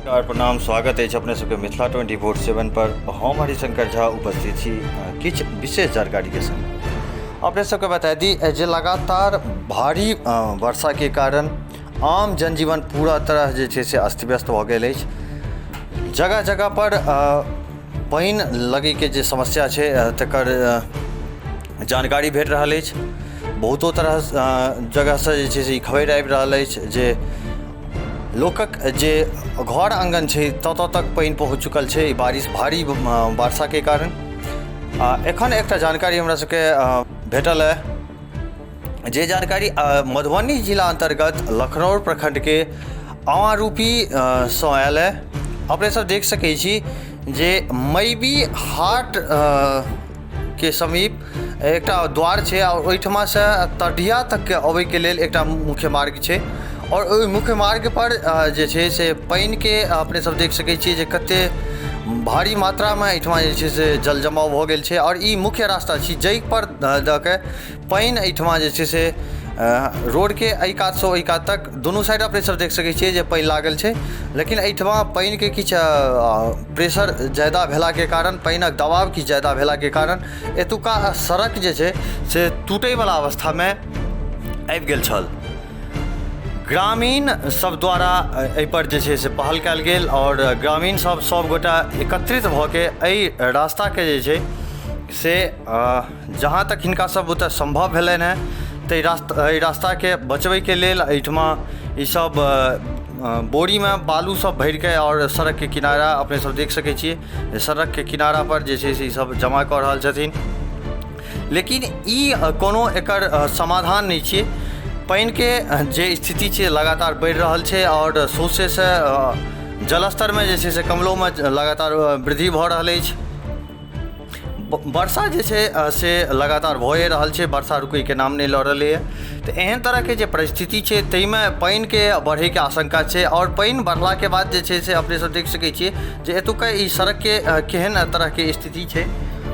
नमस्कार, प्रणाम, स्वागत है अपने सबके मिथिला 24/7 पर। हम हरिशंकर झा उपस्थित छी किछ विशेष जानकारी के संग। अपने सबके बता दी जे लगातार भारी वर्षा के कारण आम जनजीवन पूरा तरह जे छै से अस्त व्यस्त भऽ गेल अछि। जगह जगह पर पानि लगे के जे समस्या छै तकर जानकारी भेट रहल अछि। बहुतो तरह जगह से जे छै से खबरि आबि रहल अछि जे लोकक जे घर आंगन छै ततऽ तक पानि पहुँच चुकल छै बारिश भारी वर्षा के कारण। एखन एकटा जानकारी हमरा सबके भेटल है, जे जानकारी मधुबनी जिला अंतर्गत लखनऊ प्रखंड के आवारूपी सँ आयल है। अपने सब देख सकै छी जे मैबी हाट के समीप एकटा द्वार छै और ओहिठमा से तढ़िया तक के अबै के लेल एकटा मुख्य मार्ग छै और ओहि मुख्य मार्ग पर जे छै से पानि के अपने सब देख सकै छियै जे कते भारी मात्रा में एहिठमा जे छै से जल जमाव भऽ गेल छै। और ई मुख्य रास्ता छी जाहि पर दऽ के पानि एहिठमा जे छै से रोड के एहि कात से ओहि कात तक दुनू साइड अपने सब देख सकै छियै जे पानि लागल छै। लेकिन एहिठमा पानि के किछु प्रेशर ज्यादा भेला के कारण, पानिक दबाव किछु ज्यादा भेला के कारण एतुका सड़क जे छै से टूटै वाला अवस्था में आबि गेल छल। ग्रामीण सब द्वारा एहि पर जे छै से पहल कयल गेल और ग्रामीण सब गोटा एकत्रित भऽ के एहि रास्ता के जे छै से जहाँ तक हिनका सब ओतऽ संभव भेलनि हैं तऽ रास्ता के बचबै के लेल एहिठमा ई सब बोरी में बालू सब भरि के और सड़क के किनारा अपने सब देख सकै छियै सड़क के किनारा पर जे छै से ई सब जमा कऽ रहल छथिन। लेकिन ई कोनो एकर समाधान नहीं छियै। पानि के जे स्थिति छै लगातार बढ़ि रहल छै और सोचे से जलस्तर में जे छै से कमलों में लगातार वृद्धि भऽ रहल अछि। वर्षा जे छै से लगातार भए रहल छै, वर्षा रुकै के नाम नहीं लऽ रहलै है। तऽ एहन तरह के जे परिस्थिति छै ताहिमे पानि के बढ़े के आशंका छै और पानि बढ़ला के बाद जे छै से अपने सब देख सकै छियै जे एतुका ई सड़क के केहन तरह के स्थिति छै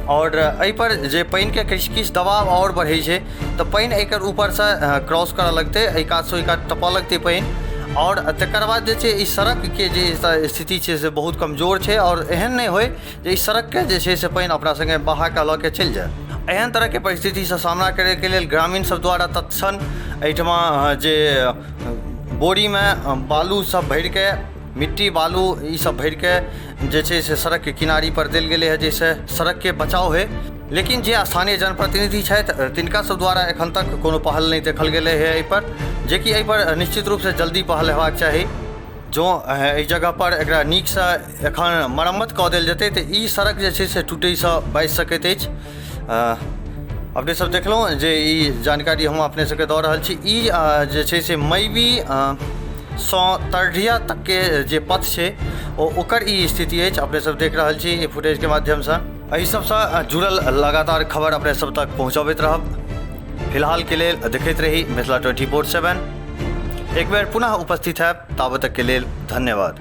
और एहि पर जे पानि के किछु दबाव और बढ़े छै तऽ पानि एकर ऊपर से क्रॉस करऽ लगतै, एहि कात से ओहि कात टपऽ लगतै पानि। और तकर बाद जे छै ई सड़क के जे स्थिति छै से बहुत कमजोर छै और एहन नहीं होय जे ई सड़क के जे छै से पानि अपना संगे बहा के लऽ के चलि जाय। एहन तरह के परिस्थिति से सामना करे के लेल ग्रामीण सब द्वारा तत्क्षण एहिठमा जे बोरी में बालू सब भरि के, मिट्टी बालू ई सब भरि के जे छै से सड़क के किनारी पर देल गेलै है जैसे सड़क के बचाव होय। लेकिन जे स्थानीय जनप्रतिनिधि छथि तिनका सब द्वारा एखन तक कोनो पहल नहीं देखल गेलै है एहि पर, जे कि एहि पर निश्चित रूप से जल्दी पहल हेबाक चाही। जो एहि जगह पर एकरा नीक से एखन मरम्मत कऽ देल जेतै तऽ ई सड़क जे छै से टूटै से बचि सकैत अछि। अपने सब देखलहुँ जे ई जानकारी हम अपने सबके दऽ रहल छी। ई जे छै से मैबी सँ तढ़िया तक के जे पथ छै ओकर ई स्थिति अछि। अपने सब देख रहल छी ई फुटेज के माध्यम से। एहि सबसँ जुड़ल लगातार खबर अपने सब तक पहुँचबैत रहब। फिलहाल के लेल देखैत रही मिथिला 24/7। एक बेर पुनः उपस्थित है, ताबत तक के लेल धन्यवाद।